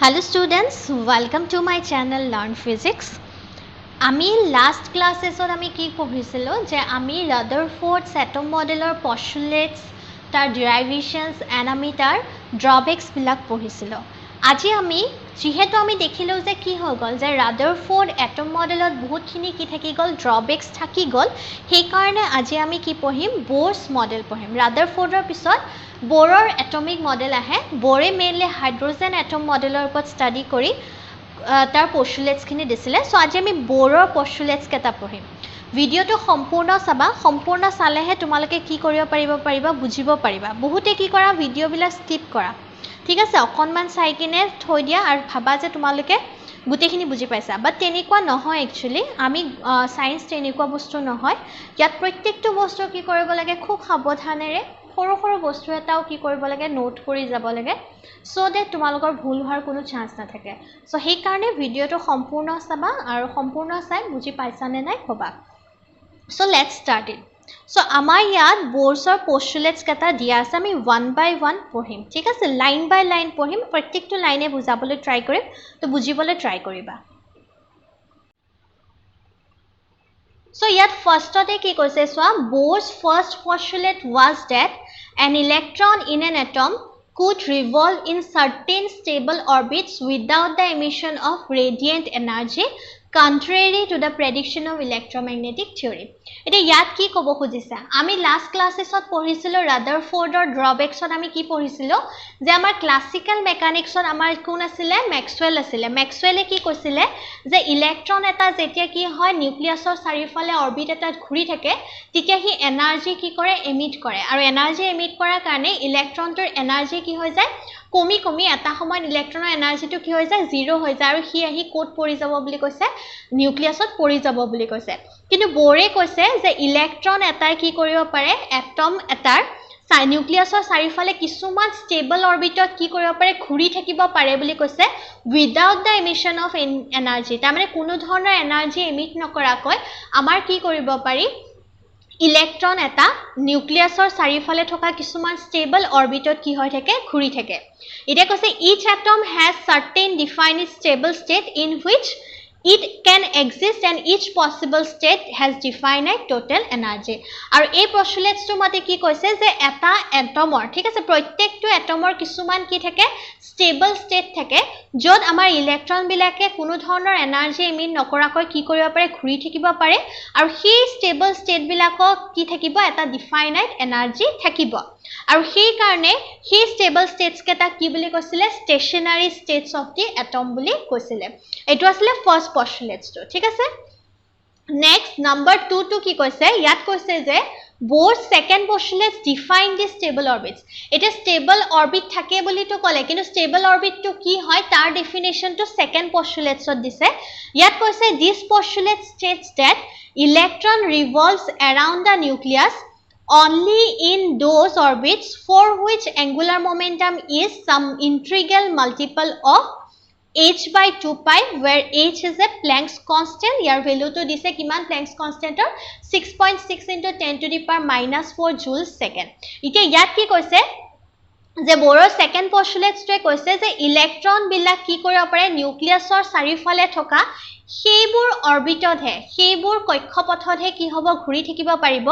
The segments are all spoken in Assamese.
Hello students, welcome to my channel Learn Physics. আমি last classes আমি কি পঢ়িছিলো যে আমি Rutherford's atom modelৰ postulates তাৰ derivations and আমি তাৰ drawbacks বিলাক পঢ়িছিলো আজি আমি যেহেতু আমি দেখিলো যে কি হৈ গল যে Rutherford atom modelত বহুতখিনি কি থাকি গল drawbacks থাকি গল সেই কাৰণে আজি আমি কি পঢ়িম Bohr's model পঢ়িম Rutherfordৰ পিছত Bohrৰ atomic model আহে Bohre mainly hydrogen atom modelৰ ওপৰত study কৰি তাৰ postulates খিনি দিছিলে সো আজি আমি Bohrৰ postulates কেটা পঢ়িম ভিডিওটো সম্পূৰ্ণ চাবা সম্পূৰ্ণ চালেহে তোমালোকে কি কৰিব পাৰিবা বুজিব পাৰিবা বহুতে কি কৰা ভিডিও বিলাক স্কিপ কৰা ঠিক আছে অকনমান চাই কিনে থৈ দিয়া আৰু ভাবা যে তোমালোকে গুটেখিনি বুজি পাইছা বাট তেনেকুৱা নহয় একচুয়ালি আমি সায়েন্স তেনেকুৱা বস্তু নহয় ইয়াত প্ৰত্যেকটো বস্তু কি কৰিব লাগে খুব সাৱধানেৰে সৰু সৰু বস্তু এটাও কি কৰিব লাগে নোট কৰি যাব লাগে সো দ্যাট তোমালোকৰ ভুল হোৱাৰ কোনো চান্স নাথাকে সো সেই কাৰণে ভিডিওটো সম্পূৰ্ণ চাবা আৰু সম্পূৰ্ণ চাই বুজি পাইছানে নাই কবা so let's start it so আমাৰ ইয়াত Bohr'sৰ postulates কেটা দিয়া আছে আমি 1 by 1 পঢ়িম ঠিক আছে লাইন বাই লাইন পঢ়িম প্ৰত্যেকটো লাইনে বুজাবলৈ ট্ৰাই কৰিম তো বুজিবলৈ ট্ৰাই কৰিবা So yet first ote ki koise swa Bohr's first postulate was that an electron in an atom could revolve in certain stable orbits without the emission of radiant energy contrary to the prediction of electromagnetic theory. Ete yat ki kobo khujisa ami last classes ot pohisilo Rutherford or drawbacks ot ami ki pohisilo je amar classical mechanics ot amar kon asile Maxwell e ki koisile je electron eta jetia ki hoy nucleus or sarifale orbit eta ঘুৰি থাকে তেতিয়া হি এনাৰ্জি কি কৰে emit কৰে আৰু এনাৰ্জি emit কৰাৰ কাৰণে ইলেক্ট্ৰনটোৰ এনাৰ্জি কি হৈ যায় কমি এটা সময়ত ইলেক্ট্ৰনৰ এনাৰ্জিটো কি হৈ যায় জিৰো হৈ যায় আৰু হি আহি কোড পৰি যাব বুলি কৈছে নিউক্লিয়াছত পৰি যাব বুলি কৈছে কিন্তু বোৰে কৈছে যে ইলেক্ট্ৰন এটাই কি কৰিব পাৰে এটম এটাৰ নিউক্লিয়াছৰ চাৰিফালে কিছুমান ষ্টেবল অৰবিটত কি কৰিব পাৰে ঘুৰি থাকিব পাৰে বুলি কৈছে without the emission of energy তাৰ মানে কোনো ধৰণৰ এনাৰ্জি এমিট নকৰাকৈ আমাৰ কি কৰিব পাৰি ইলেক্ট্ৰন এটা নিউক্লিয়াছৰ চাৰিফালে থকা কিছুমান ষ্টেবল অৰবিটত কি হৈ থাকে ঘুৰি থাকে এটা কৈছে each atom has certain defined stable state in which it can exist and each possible state has definite total energy আৰু এই postulates টো মতে কি কৈছে যে এটা এটমৰ ঠিক আছে প্ৰত্যেকটো এটমৰ কিছুমান কি থাকে stable state থাকে যত আমাৰ ইলেক্ট্ৰন বিলাকে কোনো ধৰণৰ এনাৰ্জি এমিট নকৰাকৈ কি কৰিব পাৰে ঘুৰি থাকিব পাৰে আৰু সেই stable state বিলাকক কি থাকিব এটা definite energy থাকিব আৰু সেই কাৰণে সেই stable states কেটা কি বুলি কৈছিলে stationary states of the atom বুলি কৈছিলে এটো আসলে ফার্স্ট postulates টো ঠিক আছে নেক্সট নাম্বার 2 টো কি কৈছে ইয়াত কৈছে যে Bohr's second postulate define the stable orbits এটা stable orbit থাকে বুলি তো কলে কিন্তু stable orbit তো কি হয় তাৰ definition তো second postulates ত দিছে ইয়াত কৈছে this postulate states that electron revolves around the nucleus only in those orbits for which angular momentum is some integral multiple of h by 2 pi where h is a Planck's constant your value to dise kiman Planck's constant 6.6 into 10 to the power minus 4 joules second ite yat ki koise যে Bohr'ৰ second postulates টোৱে কৈছে যে ইলেক্ট্ৰন বিলাক কি কৰিব পাৰে নিউক্লিয়াছৰ চাৰিফালে থকা সেইবোৰ অৰবিটত হে সেইবোৰ কক্ষপথত হে কি হ'ব ঘুৰি থাকিব পাৰিব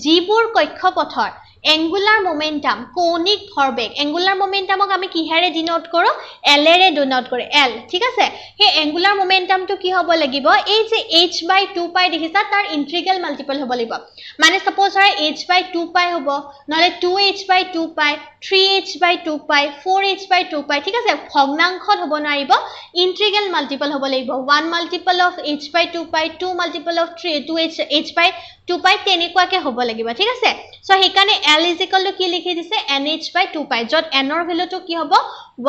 যিবোৰ কক্ষপথৰ angular momentum কৌণিক ভৰবেগ angular momentumক আমি কিহেৰে ডিনোট কৰো l এৰে ডিনোট কৰে l ঠিক আছে হে angular momentum টো কি হ'ব লাগিব এই যে h by 2 pi দেখিছা তাৰ ইন্টিগ্ৰেল মাল্টিপল হ'ব লাগিব মানে সাপোজ হয় h by 2 pi হ'ব নহলে 2h by 2 pi 3h by 2 pi 4h by 2 pi ঠিক আছে ভগ্নাংশত হ'ব নোৱাৰিব ইন্টিগ্ৰেল মাল্টিপল হ'ব লাগিব 1 multiple of h by 2 pi 2 multiple of 2h h by 2 pi তেনেকুৱাকে হ'ব লাগিব ঠিক আছে so হেকানে l is equal to কি লিখি দিছে nh by 2 pi যত n ৰ ভ্যালু তো কি হ'ব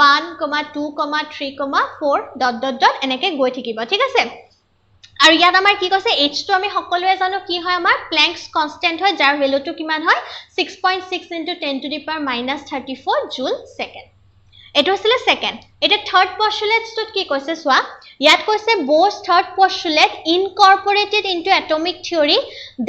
1, 2, 3, 4 dot dot dot এনেকে গৈ থাকিব ঠিক আছে আৰু ইয়াত আমাৰ কি কৈছে h টো আমি সকলোৱে জানো কি হয় আমাৰ Planck's constant হয় যাৰ ভ্যালু তো কিমান হয় 6.6 into 10 to the power minus 34 joule second এটো আছিল সেকেন্ড এটা থার্ড পস্টুলেটসত কি কৈছে সোয়া ইয়াত কৈছে Bohr's third postulate incorporated into atomic theory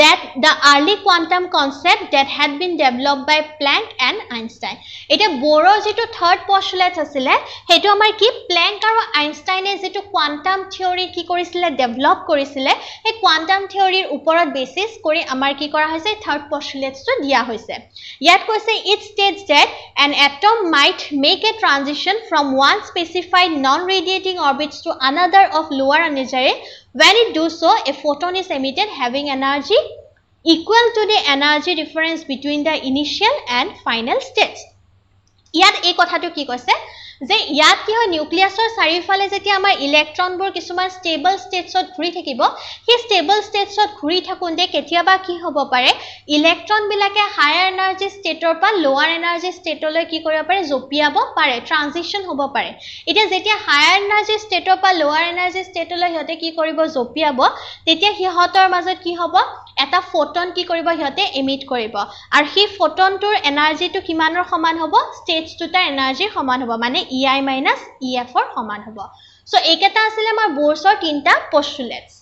that the early quantum concept that had been developed by Planck and Einstein এটা Bohrৰ যেটো থাৰ্ড পস্টুলেটস আছিল হেটো আমাৰ কি Planck আৰু Einsteine যেটো quantum theory কি কৰিছিল ডেভেলপ কৰিছিল এই quantum theoryৰ ওপৰত বেसिस কৰি আমাৰ কি কৰা হৈছে থার্ড পস্টুলেটসটো দিয়া হৈছে ইয়াত কৈছে it states that an atom might make a transition from one specified non-radiating orbits to another of lower energy. When it does so, a photon is emitted having energy equal to the energy difference between the initial and final states. ইয়াত এই কথাটো কি কৈছে যে ইয়াত কি হয় নিউক্লিয়াছৰ চাৰিফালে যেতিয়া আমাৰ ইলেক্ট্ৰনবোৰ কিছুমান ষ্টেবল ষ্টেটছত ঘূৰি থাকিব সেই ষ্টেবল ষ্টেটছত ঘূৰি থাকুঁতে কেতিয়াবা কি হ'ব পাৰে ইলেক্ট্ৰন বিলাকে হায়াৰ এনাৰ্জি ষ্টেটৰ পৰা লোৱাৰ এনাৰ্জি ষ্টেটলৈ কি কৰিব পাৰে জপিয়াব পাৰে ট্ৰানজিশন হ'ব পাৰে এতিয়া যেতিয়া হায়াৰ এনাৰ্জি ষ্টেটৰ পৰা লোৱাৰ এনাৰ্জি ষ্টেটলৈ হতে কি কৰিব জপিয়াব তেতিয়া হিহঁতৰ মাজত কি হ'ব এটা ফোটন কি কৰিব হিহঁতে এমিট কৰিব আৰু সেই ফোটনটোৰ এনাৰ্জিটো কিমানৰ সমান হ'ব ষ্টেটছ দুটাৰ এনাৰ্জিৰ সমান হ'ব মানে EI minus EF ৰ সমান হ'ব সো এইকেটা আছিল আমাৰ Bohr'sৰ তিনটা পস্টুলেটস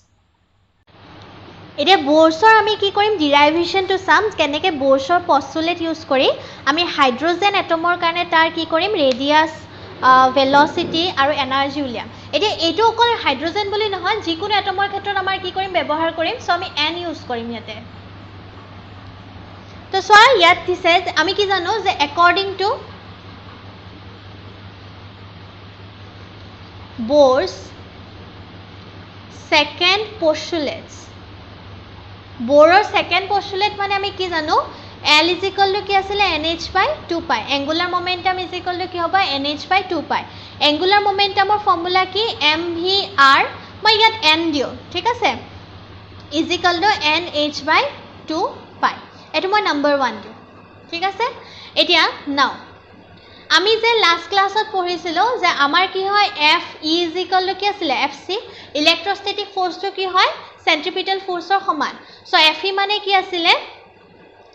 এতিয়া Bohr'sৰ আমি কি কৰিম ডেৰিভেশন টু সাম কেনেকে Bohr'sৰ পস্টুলেট ইউজ কৰি আমি হাইড্ৰোজেন এটমৰ কাৰণে তাৰ কি কৰিম ৰেডিয়াস velocity আৰু এনাৰ্জি উলিয়াম এতিয়া এইটো অকল হাইড্ৰোজেন বুলি নহয় যিকোনো এটমৰ ক্ষেত্ৰত আমাৰ কি কৰিম ব্যৱহাৰ কৰিম সো আমি n ইউজ কৰিম ইয়াতে তো সোয়া ইয়াত দিছে আমি কি জানো যে according to Bohr's second postulates Bohr'ৰ second postulate মানে আমি কি জানো L is equal to কি আছিল nh by 2 pi angular momentum is equal to কি হ'ব nh by 2 pi angular momentum ৰ ফৰ্মুলা কি mvr মই ইয়াত n দিও ঠিক আছে is equal to nh by 2 pi এটো মই নাম্বাৰ 1 দিও ঠিক আছে এতিয়া নাও আমি যে লাস্ট ক্লাসত পঢ়িছিলো যে আমাৰ কি হয় F E is equal to কি আছিল FC ইলেক্ট্ৰোস্ট্যাটিক ফোৰ্সটো কি হয় সেন্ট্ৰিপিটাল ফোৰ্সৰ সমান সো Fe মানে কি আছিল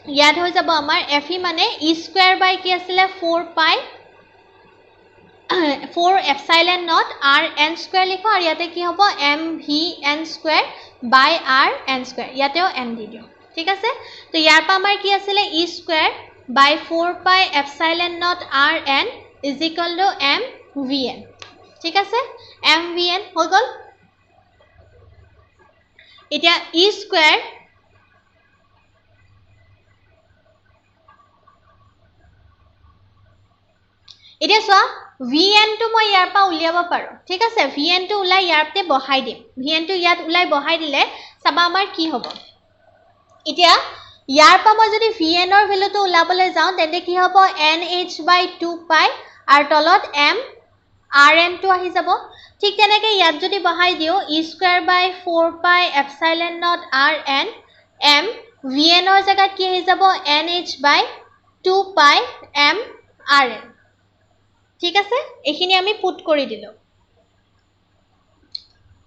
ইয়াত হৈ যাব আমাৰ Fe মানে E স্কয়াৰ বাই কি আছিল 4 pi 4 epsilon naught r n square লিখো আৰু ইয়াতে কি হ'ব m v n স্কয়াৰ বাই r n স্কয়াৰ ইয়াতেও n দি দিও ঠিক আছে তো ইয়াৰ পা আমাৰ কি আছিল E square by 4 pi epsilon naught rn is equal to mvn ঠিক আছে mvn হৈ গল এতিয়া e square এতিয়া সোয়া vn টো মই ইয়াৰ পা উলিয়াব পাৰো ঠিক আছে vn টো উলাই ইয়াৰতে বহাই দিম vn টো ইয়াত উলাই বহাই দিলে সবা আমাৰ কি হ'ব এতিয়া ইয়াৰ পা মই যদি vn ৰ ভ্যালুটো উলাবলৈ যাও তেন্তে কি হ'ব nh by 2 pi আৰু তলত m rn টো আহি যাব ঠিক তেনেকৈ ইয়াত যদি বহাই দিও e square by 4 pi epsilon naught rn m vn ৰ জায়গাত কি আহি যাব nh by 2 pi m rn ঠিক আছে এখিনি আমি পুট কৰি দিলো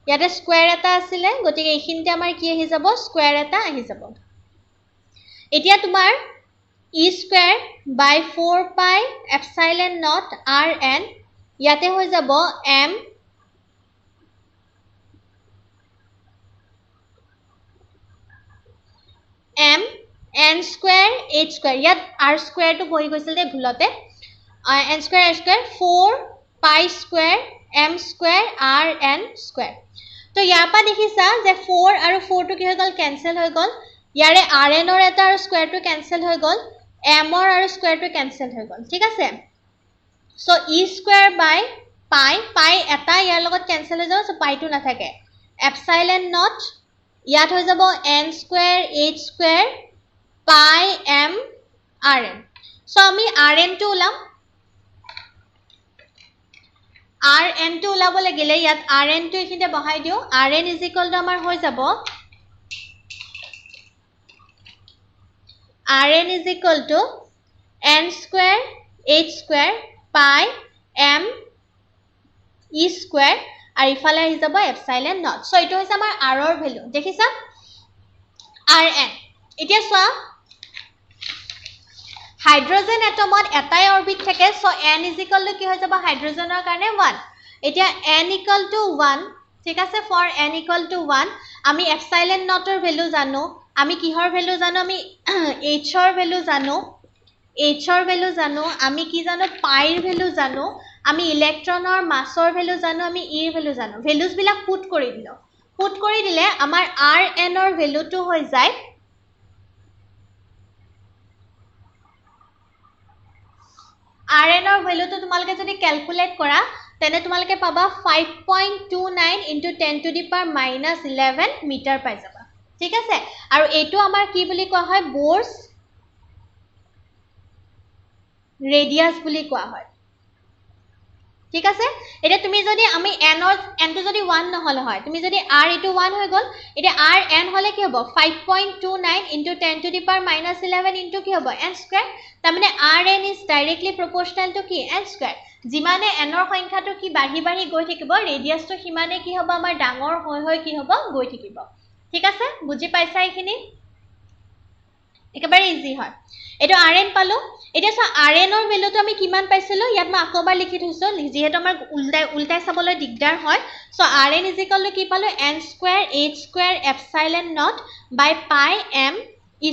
ইয়াতে স্কয়াৰ এটা আছিল গতিকে এখিনতে আমাৰ কি আহি যাব স্কয়াৰ এটা আহি যাব এতিয়া তোমাৰ e square by 4 pi epsilon naught rn ইয়াতে হৈ যাব m n square h square ইয়াত r square টো বহি গৈছিল দে ভুলতে n square h square 4 pi square m square rn square তো ইয়াৰ পা দেখিছা যে 4 আৰু 4 টো কি হৈ গল ক্যান্সেল হৈ গল ইয়াৰে rn ৰ এটা আৰু স্কয়াৰ টো ক্যান্সেল হৈ গল m ৰ আৰু স্কয়াৰ টো ক্যান্সেল হৈ গল ঠিক আছে so e square by pi pi এটা ইয়াৰ লগত ক্যান্সেল হৈ যাব সো pi টো নাথাকে epsilon naught ইয়াত হৈ যাব n square h square pi m rn so আমি rn টো উলাম rn টো উলাব লাগিলে ইয়াত rn টো এখিনতে বহাই দিও rn is equal to আমাৰ হৈ যাব rn is equal to n square h square pi m e square আৰু ইফালে আহি যাব epsilon naught সো এটো হৈছে আমাৰ r ৰ ভ্যালু দেখিছা rn এতিয়া সোয়া হাইড্ৰোজেন এটমত এটাই অৰবিট থাকে সো n = কি হৈ যাব হাইড্ৰোজেনৰ কাৰণে 1 এতিয়া n = 1 ঠিক আছে ফৰ n = 1 আমি এপসাইলন নটৰ ভ্যালু জানো আমি কিহৰ ভ্যালু জানো আমি h ৰ ভ্যালু জানো আমি কি জানো পাইৰ ভ্যালু জানো আমি ইলেক্ট্ৰনৰ মাছৰ ভ্যালু জানো আমি e ৰ ভ্যালু জানো ভ্যালুজ বিলাক পুট কৰি দিলে আমাৰ rn ৰ ভ্যালুটো হৈ যায় rn ৰ ভ্যালুটো তোমালকে যদি ক্যালকুলেট কৰা তেনে তোমালকে পাবা 5.29 * 10⁻11 মিটাৰ পাই যাবা ঠিক আছে আৰু এটো আমাৰ কি বুলি কোৱা হয় বোৰছ ৰেডিয়াস বুলি কোৱা হয় ঠিক আছে এটা তুমি যদি আমি n টো যদি 1 নহলে হয় তুমি যদি r = 1 হৈ গল এটা rn হলে কি হ'ব 5.29 * 10⁻11 কি হ'ব n² তাৰ মানে rn is directly proportional to কি n² যিমানে n ৰ সংখ্যাটো কি বাঢ়ি গৈ থাকিব ৰেডিয়াসটো সিমানে কি হ'ব আমাৰ ডাঙৰ হৈ কি হ'ব গৈ থাকিব ঠিক আছে বুজি পাইছা এইখিনি একেবাৰে ইজি হয় এটো rn পালো এটা সো rn ৰ ভ্যালুটো আমি কিমান পাইছিলো ইয়াত মই আকবাৰ লিখি থৈছো যেহেতু আমাৰ উল্টাই চাবলৈ দিগদাৰ হয় সো rn = কি পালো n² h² epsilon naught by pi m e²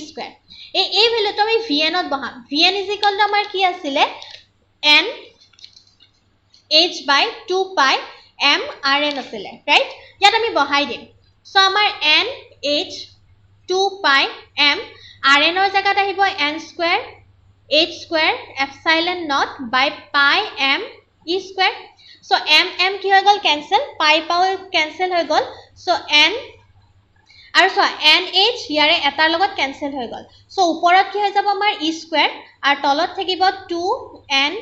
এই ভ্যালুটো আমি vn ত বহাম vn = আমাৰ কি আছিল n h by 2 pi m rn আছিল ৰাইট ইয়াত আমি বহাই দিম সো আমাৰ n h 2 pi m rn ৰ জায়গাত আহিব n² h² epsilon naught by pi m e² so m কি হৈ গল ক্যান্সেল pi পাৱাৰ ক্যান্সেল হৈ গল so n আৰু so nh ইয়াৰে এটাৰ লগত ক্যান্সেল হৈ গল so ওপৰত কি হৈ যাব আমাৰ e² আৰু তলত থাকিব 2 n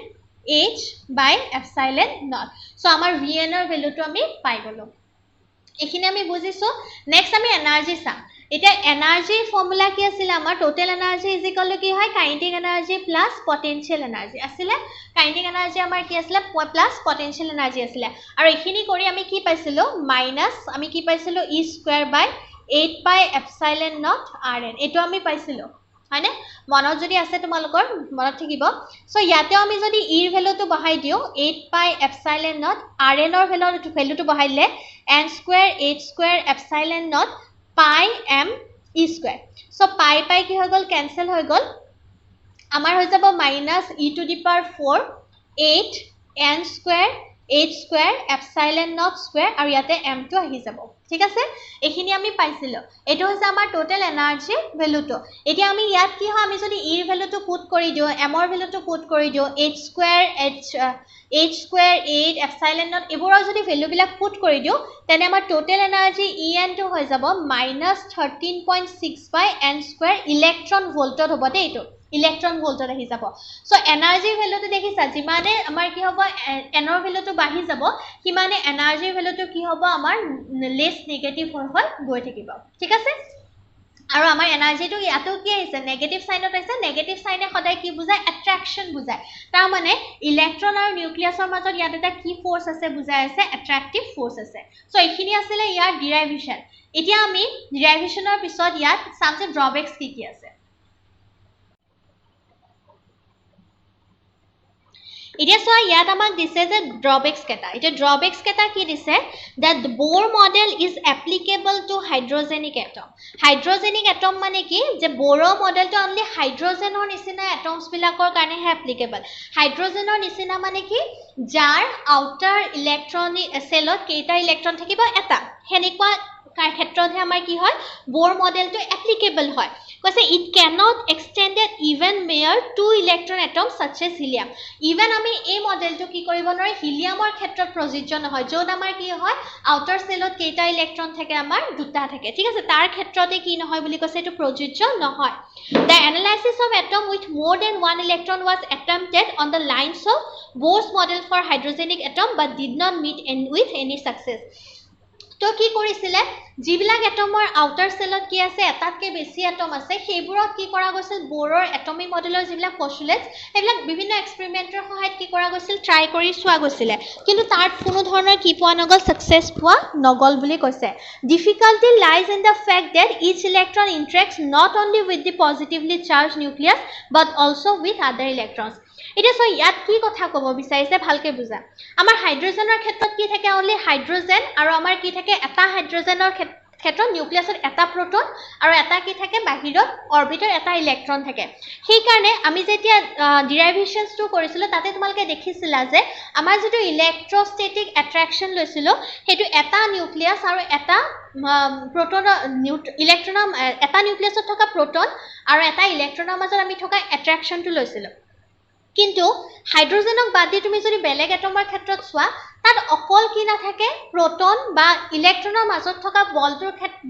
h by epsilon naught so আমাৰ vn ৰ ভ্যালুটো আমি পাই গলো এখিনি আমি বুজিছো নেক্সট আমি এনাৰ্জি চাম এটা এনাৰ্জি ফৰ্মুলা কি আছিল আমাৰ টোটাল এনাৰ্জি = কি হয় kinetic energy plus potential energy আছিল কাইনেটিক এনাৰ্জি আমাৰ কি আছিল প্লাস পটেনশিয়াল এনাৰ্জি আছিল আৰু এখিনি কৰি আমি কি পাইছিলো মাইনাস আমি কি পাইছিলো e² by 8 pi epsilon naught rn এটো আমি পাইছিলো হয়নে মনত যদি আছে তোমালোকৰ মনত থাকিব সো ইয়াতে আমি যদি e ৰ ভ্যালুটো বহাই দিও 8 pi epsilon naught rn ৰ ভ্যালুটো বহাইলে n² h² epsilon naught pi m e² so pi কি হৈ গল ক্যান্সেল হৈ গল আমাৰ হৈ যাব -e⁴ 8 n² h² epsilon naught square আৰু ইয়াতে m টো আহি যাব ঠিক আছে এখিনি আমি পাইছিলো এটো হৈছে আমাৰ টোটাল এনাৰ্জি ভ্যালুটো এতিয়া আমি ইয়াত কি হয় আমি যদি e ৰ ভ্যালুটো পুট কৰি দিও m ৰ ভ্যালুটো পুট কৰি দিও h² 8 epsilon naught এবোৰৰ যদি ভ্যালু বিলাক পুট কৰি দিও তেনে আমাৰ টোটাল এনাৰ্জি en টো হৈ যাব -13.6 by n² ইলেক্ট্ৰন ভোল্টত হ'ব দে এটো ইলেক্ট্ৰন ভোল্টত আহি যাব সো এনাৰ্জি ভ্যালুটো দেখিছা যিমানে আমাৰ কি হ'ব n ৰ ভ্যালুটো বাঢ়ি যাব কিমানে এনাৰ্জি ভ্যালুটো কি হ'ব আমাৰ লেস নেগেটিভ হৈ গৈ থাকিব ঠিক আছে আৰু আমাৰ এনাৰ্জিটো ইয়াতো কি আছে নেগেটিভ সাইনত আছে নেগেটিভ সাইনে সদায় কি বুজায় অ্যাট্ৰাকশন বুজায় তাৰ মানে ইলেক্ট্ৰন আৰু নিউক্লিয়াছৰ মাজত ইয়াত এটা কি ফোৰ্স আছে বুজায় আছে অ্যাট্ৰাকটিভ ফোৰ্স আছে সো এইখিনি আছিল ইয়াৰ ডিৰাইভেশন এতিয়া আমি ডিৰাইভেশনৰ পিছত ইয়াত সাম যে ড্ৰবেক্স কি আছে এতিয়া সো ইয়াত আমাক দিছে যে ড্ৰবেক্স কেটা এটা ড্ৰবেক্স কেটা কি দিছে that the Bohr model is applicable to hydrogenic atom মানে কি যে Bohr মডেলটো অনলি হাইড্ৰোজেনৰ নিচিনা এটমছ বিলাকৰ কাৰণে হে applicable হাইড্ৰোজেনৰ নিচিনা মানে কি যাৰ আউটাৰ ইলেক্ট্ৰনিক সেলত কেইটা ইলেক্ট্ৰন থাকিব এটা হেনেকুৱা ক্ষেত্ৰতহে আমাৰ কি হয় Bohr মডেলটো applicable হয় কৈছে it cannot extended even mere 2 electron atoms such as helium even আমি এই মডেলটো কি কৰিব নোৱাৰি হিলিয়ামৰ ক্ষেত্ৰত প্ৰযোজ্য নহয় যত আমাৰ কি হয় আউটাৰ সেলত কেইটা ইলেক্ট্ৰন থাকে আমাৰ দুটা থাকে ঠিক আছে তাৰ ক্ষেত্ৰতে কি নহয় বুলি কৈছে এটো প্ৰযোজ্য নহয় the analysis of atom with more than one electron was attempted on the lines of Bohr's model for hydrogenic atom but did not meet with any success তো কি কৰিছিলে যিবিলাক এটমৰ আউটাৰ সেলত কি আছে এটাতকে বেছি এটম আছে সেইবোৰত কি কৰা গৈছিল বোৰৰ এটমিক মডেলৰ যিবিলাক পস্তুলেটস এইবিলাক বিভিন্ন এক্সপেৰিমেন্টৰ সহায়ত কি কৰা গৈছিল ট্ৰাই কৰি চোৱা গৈছিল কিন্তু তাত কোনো ধৰণৰ কি পোৱা নগল সাকসেস পোৱা নগল বুলি কৈছে difficulty lies in the fact that each electron interacts not only with the positively charged nucleus but also with other electrons এতিয়া সো ইয়াত কি কথা কব বিচাৰিছে ভালকে বুজা আমাৰ হাইড্ৰোজেনৰ ক্ষেত্ৰত কি থাকে অনলি হাইড্ৰোজেন আৰু আমাৰ কি থাকে এটা হাইড্ৰোজেনৰ ক্ষেত্ৰত নিউক্লিয়াছত এটা প্ৰোটন আৰু এটা কি থাকে বাহিৰত অৰবিটৰ এটা ইলেক্ট্ৰন থাকে সেই কাৰণে আমি যেতিয়া ডেৰিভেশনটো কৰিছিল তাতে তোমালকে দেখিছিলা যে আমাৰ যেটো ইলেক্ট্ৰোস্ট্যাটিক অ্যাট্ৰাকশন লৈছিল হেতু এটা নিউক্লিয়াছ আৰু এটা প্ৰোটন ইলেক্ট্ৰনৰ এটা নিউক্লিয়াছত থকা প্ৰোটন আৰু এটা ইলেক্ট্ৰনৰ মাজত আমি থকা অ্যাট্ৰাকশনটো লৈছিল কিন্তু হাইড্ৰোজেনক বাদ দি তুমি যদি বেলেগ এটমৰ ক্ষেত্ৰত চোৱা তাত অকল কি না থাকে প্ৰোটন বা ইলেক্ট্ৰনৰ মাজত থকা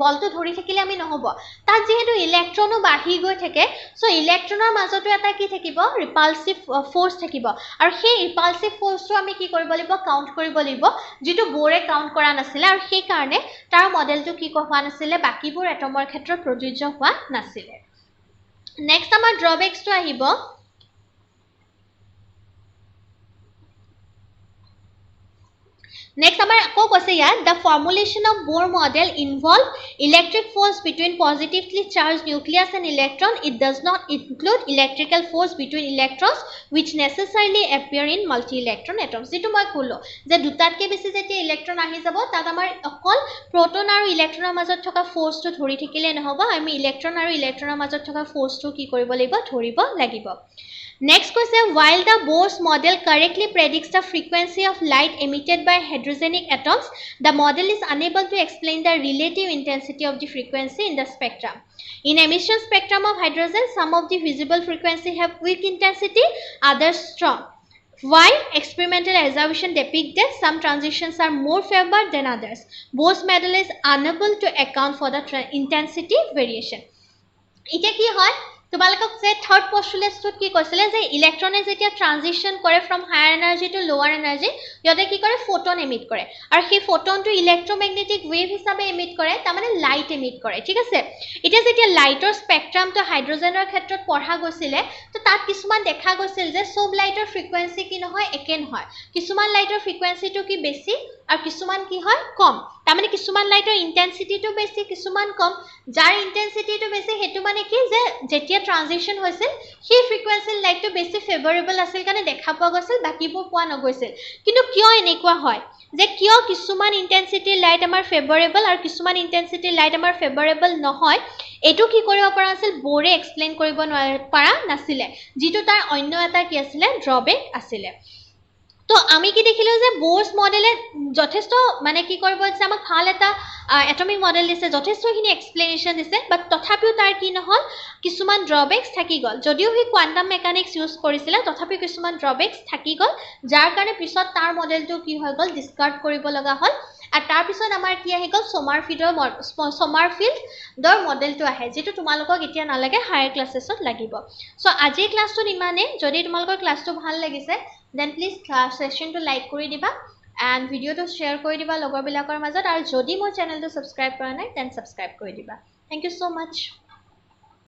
বলটো ধৰি থাকিলে আমি নহব তাত যেহেতু ইলেক্ট্ৰনো বাঢ়ি গৈ থাকে সো ইলেক্ট্ৰনৰ মাজতো এটা কি থাকিব ৰিপালসিভ ফোৰ্স থাকিব আৰু সেই ৰিপালসিভ ফোৰ্সটো আমি কি কৰিব লাগিব কাউন্ট কৰিব লাগিব যেটো বোৰে কাউন্ট কৰা নাছিল আৰু সেই কাৰণে তাৰ মডেলটো কি হোৱা নাছিল বাকিবোৰ এটমৰ ক্ষেত্ৰত প্ৰযোজ্য হোৱা নাছিল নেক্সট আমাৰ ড্ৰবেক্সটো আহিব Next, the formulation of Bohr model involve electric force between positively charged nucleus and electron. It does not include electrical force between electrons, which necessarily appear in multi-electron atoms. This is what I say. The dutatke besi jeti electron ahi jabo, tad amar okol proton aru electron majot thoka force to thori thikile nohoba. Ami electron aru electron majot thoka force to ki koribo lagibo thoribo lagibo. Next question, while the Bohr's model correctly predicts the frequency of light emitted by hydrogenic atoms, the model is unable to explain the relative intensity of the frequency in the spectrum. In emission spectrum of hydrogen, some of the visible frequency have weak intensity, others strong. While experimental observation depicts that some transitions are more favored than others, Bohr's model is unable to account for the intensity variation. Ite ki hoy তোমালোকক যে থার্ড পস্তুলেটসত কি কৈছিলে যে ইলেক্ট্ৰনে যেতিয়া ট্ৰানজিশন কৰে ফ্ৰম হায়াৰ এনাৰ্জি টু লোৱাৰ এনাৰ্জি ইয়তে কি কৰে ফোটন এমিট কৰে আৰু সেই ফোটনটো ইলেক্ট্ৰোমেগনেটিক ওয়েভ হিচাপে এমিট কৰে তাৰ মানে লাইট এমিট কৰে ঠিক আছে এটা যেতিয়া লাইটৰ স্পেক্ট্ৰামটো হাইড্ৰোজেনৰ ক্ষেত্ৰত পঢ়া গৈছিলে তো তাত কিছুমান দেখা গৈছিল যে সব লাইটৰ ফ্ৰিকুৱেন্সি কি নহয় একে নহয় কিছুমান লাইটৰ ফ্ৰিকুৱেন্সিটো কি বেছি আৰু কিছুমান কি হয় কম তাৰ মানে কিছুমান লাইটৰ ইন্টেন্সিটিটো বেছি কিছুমান কম যাৰ ইন্টেন্সিটিটো বেছি হেতু মানে কি যে যেতিয়া ট্ৰানজিশন হৈছিল সেই ফ্ৰিকুৱেন্সি লাইটটো বেছি ফেভৰেবল আছিল কাৰণে দেখা পোৱা গৈছিল বাকিবোৰ পোৱা নগৈছিল কিন্তু কিয় এনেকুৱা হয় যে কিয় কিছুমান ইন্টেন্সিটি লাইট আমাৰ ফেভৰেবল আৰু কিছুমান ইন্টেন্সিটি লাইট আমাৰ ফেভৰেবল নহয় এটো কি কৰিব পৰা আছিল বোৰে এক্সপ্লেইন কৰিব পৰা নাছিলে যেটো তাৰ অন্য এটা কি আছিল ড্ৰবেক আছিল তো আমি কি দেখিলো যে বোৰ্স মডেলে যথেষ্ট মানে কি কৰিব যে আমাক ভাল এটা এটমিক মডেল দিছে যথেষ্টখিনি এক্সপ্লেনেশন দিছে বাট তথাপিও তাৰ কি নহল কিছুমান ড্ৰবেক্স থাকি গল যদিও হি কোৱান্টাম মেকানিক্স ইউজ কৰিছিল তথাপি কিছুমান ড্ৰবেক্স থাকি গল যাৰ কাৰণে পিছত তাৰ মডেলটো কি হৈ গল ডিসকাৰ্ড কৰিব লগা হল আৰু তাৰ পিছত আমাৰ কি আহি গল সমাৰফিল্ডৰ মডেলটো আহে যেটো তোমালোকক এতিয়া নালাগে হায়াৰ ক্লাसेसত লাগিব সো আজি ক্লাছটো ইমানে যদি তোমালোকৰ ক্লাছটো ভাল লাগিছে then please session to like kori diba and video to share kori diba logor bilakor majot aru jodi mor channel to subscribe kora nai then subscribe kori diba thank you so much